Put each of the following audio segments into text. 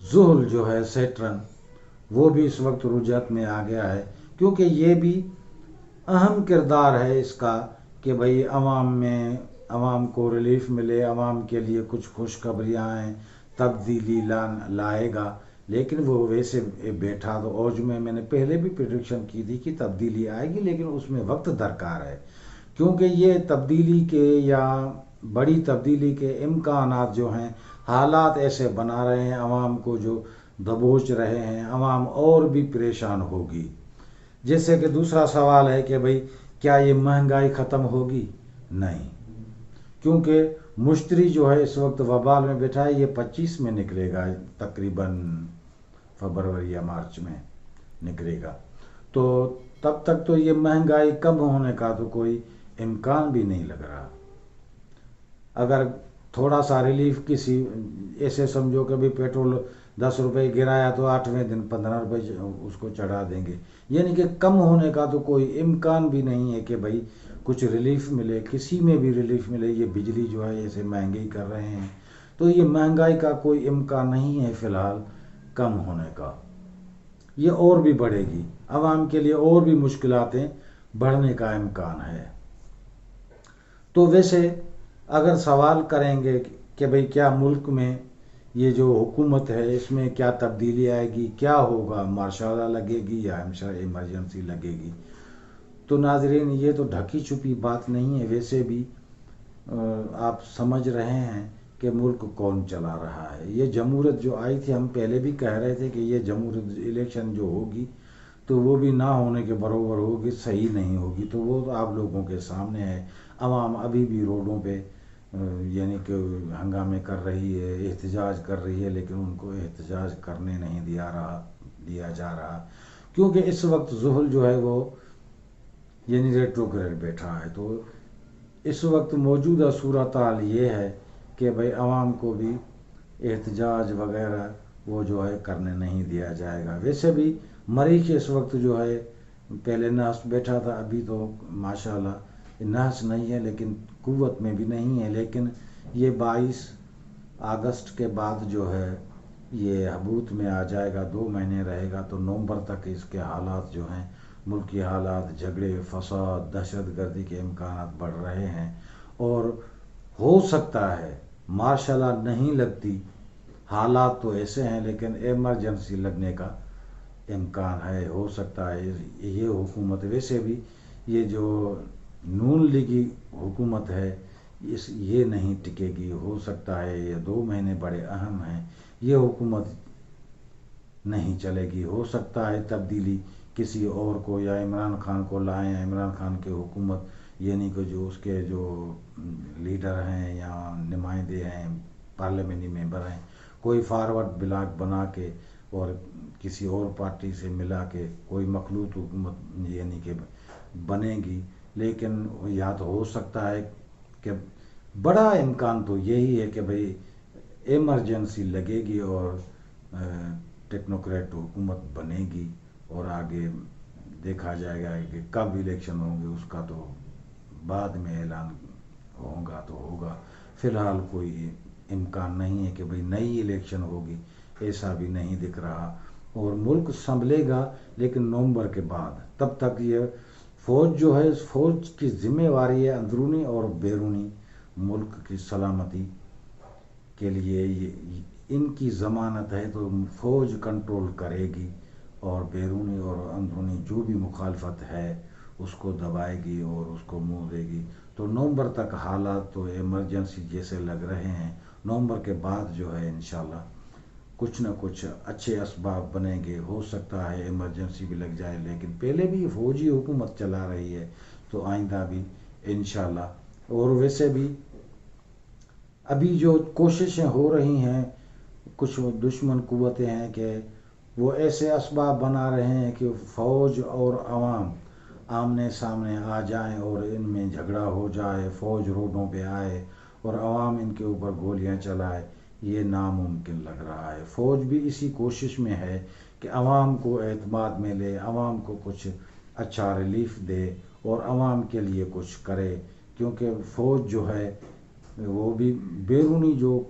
زحل جو ہے سیٹرن وہ بھی اس وقت رجحت میں آ گیا ہے، کیونکہ یہ بھی اہم کردار ہے اس کا کہ بھئی عوام کو ریلیف ملے، عوام کے لیے کچھ خوشخبریاں آئیں، تبدیلی لائے گا۔ لیکن وہ ویسے بیٹھا تو اوج میں نے پہلے بھی پریڈکشن کی تھی کہ تبدیلی آئے گی، لیکن اس میں وقت درکار ہے، کیونکہ یہ تبدیلی کے یا بڑی تبدیلی کے امکانات جو ہیں، حالات ایسے بنا رہے ہیں عوام کو جو دبوچ رہے ہیں، عوام اور بھی پریشان ہوگی۔ جیسے کہ دوسرا سوال ہے کہ بھئی کیا یہ مہنگائی ختم ہوگی؟ نہیں، کیونکہ مشتری جو ہے اس وقت وبال میں بیٹھا ہے، یہ 25 میں نکلے گا، تقریباً فروری یا مارچ میں نکلے گا، تو تب تک تو یہ مہنگائی کم ہونے کا تو کوئی امکان بھی نہیں لگ رہا۔ اگر تھوڑا سا ریلیف کسی ایسے سمجھو کہ بھی پیٹرول 10 روپے گرایا تو 8ویں دن 15 روپے اس کو چڑھا دیں گے، یعنی کہ کم ہونے کا تو کوئی امکان بھی نہیں ہے کہ بھئی کچھ ریلیف ملے، کسی میں بھی ریلیف ملے۔ یہ بجلی جو ہے ایسے مہنگی کر رہے ہیں، تو یہ مہنگائی کا کوئی امکان نہیں ہے فی الحال کم ہونے کا، یہ اور بھی بڑھے گی، عوام کے لیے اور بھی مشکلاتیں بڑھنے کا امکان ہے۔ تو ویسے اگر سوال کریں گے کہ بھئی کیا ملک میں یہ جو حکومت ہے اس میں کیا تبدیلی آئے گی، کیا ہوگا، مارشل لا لگے گی یا ایمرجنسی لگے گی، تو ناظرین یہ تو ڈھکی چھپی بات نہیں ہے، ویسے بھی آپ سمجھ رہے ہیں کہ ملک کون چلا رہا ہے۔ یہ جمہوریت جو آئی تھی، ہم پہلے بھی کہہ رہے تھے کہ یہ جمہوریت الیکشن جو ہوگی تو وہ بھی نہ ہونے کے برابر ہوگی، صحیح نہیں ہوگی، تو وہ تو آپ لوگوں کے سامنے ہے۔ عوام ابھی بھی روڈوں پہ یعنی کہ ہنگامے کر رہی ہے، احتجاج کر رہی ہے، لیکن ان کو احتجاج کرنے نہیں دیا جا رہا، کیونکہ اس وقت زحل جو ہے وہ یعنی ریٹروگریڈ بیٹھا ہے۔ تو اس وقت موجودہ صورتحال یہ ہے کہ بھئی عوام کو بھی احتجاج وغیرہ وہ جو ہے کرنے نہیں دیا جائے گا۔ ویسے بھی مریخ اس وقت جو ہے پہلے نحس بیٹھا تھا، ابھی تو ماشاءاللہ نحس نہیں ہے لیکن قوت میں بھی نہیں ہے، لیکن یہ 22 اگست کے بعد جو ہے یہ حبوط میں آ جائے گا، 2 مہینے رہے گا، تو نومبر تک اس کے حالات جو ہیں، ملکی حالات، جھگڑے، فساد، دہشت گردی کے امکانات بڑھ رہے ہیں، اور ہو سکتا ہے مارشل لا نہیں لگتی، حالات تو ایسے ہیں لیکن ایمرجنسی لگنے کا امکان ہے، ہو سکتا ہے یہ حکومت ویسے بھی یہ جو نون لیگی حکومت ہے یہ نہیں ٹکے گی، ہو سکتا ہے یہ 2 مہینے بڑے اہم ہیں، یہ حکومت نہیں چلے گی، ہو سکتا ہے تبدیلی کسی اور کو یا عمران خان کو لائیں، عمران خان کی حکومت یعنی کہ جو اس کے جو لیڈر ہیں یا نمائندے ہیں، پارلیمنٹری ممبر ہیں، کوئی فارورڈ بلاک بنا کے اور کسی اور پارٹی سے ملا کے کوئی مخلوط حکومت یعنی کہ بنے گی، لیکن یا تو ہو سکتا ہے کہ بڑا امکان تو یہی ہے کہ بھئی ایمرجنسی لگے گی اور ٹیکنوکریٹ حکومت بنے گی، اور آگے دیکھا جائے گا کہ کب الیکشن ہوں گے اس کا تو بعد میں اعلان ہوگا تو ہوگا۔ فی الحال کوئی امکان نہیں ہے کہ بھئی نئی الیکشن ہوگی، ایسا بھی نہیں دکھ رہا، اور ملک سنبھلے گا لیکن نومبر کے بعد۔ تب تک یہ فوج جو ہے، اس فوج کی ذمہ داری ہے اندرونی اور بیرونی ملک کی سلامتی کے لیے، ان کی ضمانت ہے، تو فوج کنٹرول کرے گی اور بیرونی اور اندرونی جو بھی مخالفت ہے اس کو دبائے گی اور اس کو منہ دے گی۔ تو نومبر تک حالات تو ایمرجنسی جیسے لگ رہے ہیں، نومبر کے بعد جو ہے انشاءاللہ کچھ نہ کچھ اچھے اسباب بنیں گے، ہو سکتا ہے ایمرجنسی بھی لگ جائے، لیکن پہلے بھی فوجی حکومت چلا رہی ہے تو آئندہ بھی انشاءاللہ۔ اور ویسے بھی ابھی جو کوششیں ہو رہی ہیں، کچھ دشمن قوتیں ہیں کہ وہ ایسے اسباب بنا رہے ہیں کہ فوج اور عوام آمنے سامنے آ جائیں اور ان میں جھگڑا ہو جائے، فوج روڈوں پہ آئے اور عوام ان کے اوپر گولیاں چلائے، یہ ناممکن لگ رہا ہے۔ فوج بھی اسی کوشش میں ہے کہ عوام کو اعتماد میں لے، عوام کو کچھ اچھا ریلیف دے اور عوام کے لیے کچھ کرے، کیونکہ فوج جو ہے وہ بھی بیرونی جو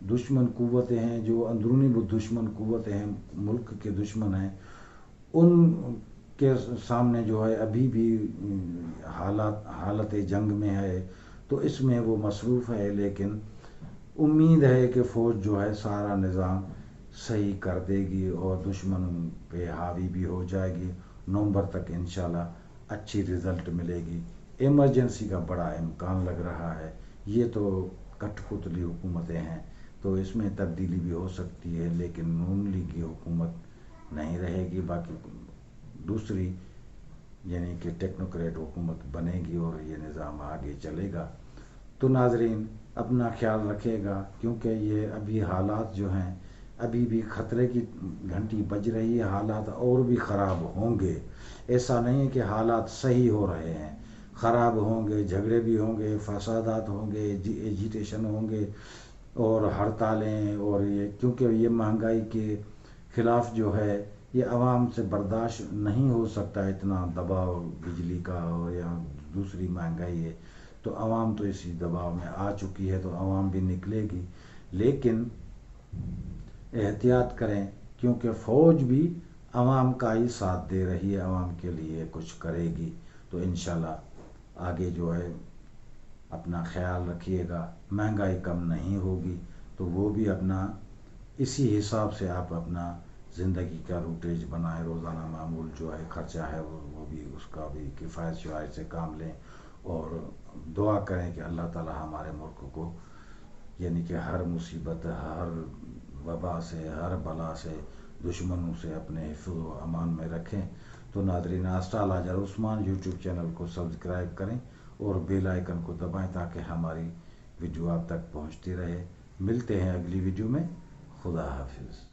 دشمن قوتیں ہیں، جو اندرونی وہ دشمن قوتیں ہیں، ملک کے دشمن ہیں، ان کے سامنے جو ہے ابھی بھی حالت جنگ میں ہے، تو اس میں وہ مصروف ہے، لیکن امید ہے کہ فوج جو ہے سارا نظام صحیح کر دے گی اور دشمن پہ حاوی بھی ہو جائے گی۔ نومبر تک انشاءاللہ اچھی رزلٹ ملے گی۔ ایمرجنسی کا بڑا امکان لگ رہا ہے۔ یہ تو کٹ پتلی حکومتیں ہیں، تو اس میں تبدیلی بھی ہو سکتی ہے، لیکن نون لیگ کی حکومت نہیں رہے گی، باقی دوسری یعنی کہ ٹیکنوکریٹ حکومت بنے گی اور یہ نظام آگے چلے گا۔ تو ناظرین اپنا خیال رکھے گا، کیونکہ یہ ابھی حالات جو ہیں ابھی بھی خطرے کی گھنٹی بج رہی ہے، حالات اور بھی خراب ہوں گے۔ ایسا نہیں ہے کہ حالات صحیح ہو رہے ہیں، خراب ہوں گے، جھگڑے بھی ہوں گے، فسادات ہوں گے، ایجیٹیشن ہوں گے اور ہڑتالیں، اور یہ کیونکہ یہ مہنگائی کے خلاف جو ہے یہ عوام سے برداشت نہیں ہو سکتا، اتنا دباؤ بجلی کا اور یا دوسری مہنگائی ہے، تو عوام تو اسی دباؤ میں آ چکی ہے، تو عوام بھی نکلے گی، لیکن احتیاط کریں، کیونکہ فوج بھی عوام کا ہی ساتھ دے رہی ہے، عوام کے لیے کچھ کرے گی، تو انشاءاللہ آگے جو ہے اپنا خیال رکھیے گا۔ مہنگائی کم نہیں ہوگی تو وہ بھی اپنا اسی حساب سے آپ اپنا زندگی کا روٹیج بنائیں، روزانہ معمول جو ہے خرچہ ہے وہ بھی اس کا بھی کفایت شفایت سے کام لیں، اور دعا کریں کہ اللہ تعالی ہمارے ملک کو یعنی کہ ہر مصیبت، ہر وبا سے، ہر بلا سے، دشمنوں سے اپنے حفظ و امان میں رکھیں۔ تو ناظرین آسٹال حاجر عثمان یوٹیوب چینل کو سبسکرائب کریں اور بیل آئیکن کو دبائیں تاکہ ہماری ویڈیو آپ تک پہنچتی رہے۔ ملتے ہیں اگلی ویڈیو میں۔ خدا حافظ۔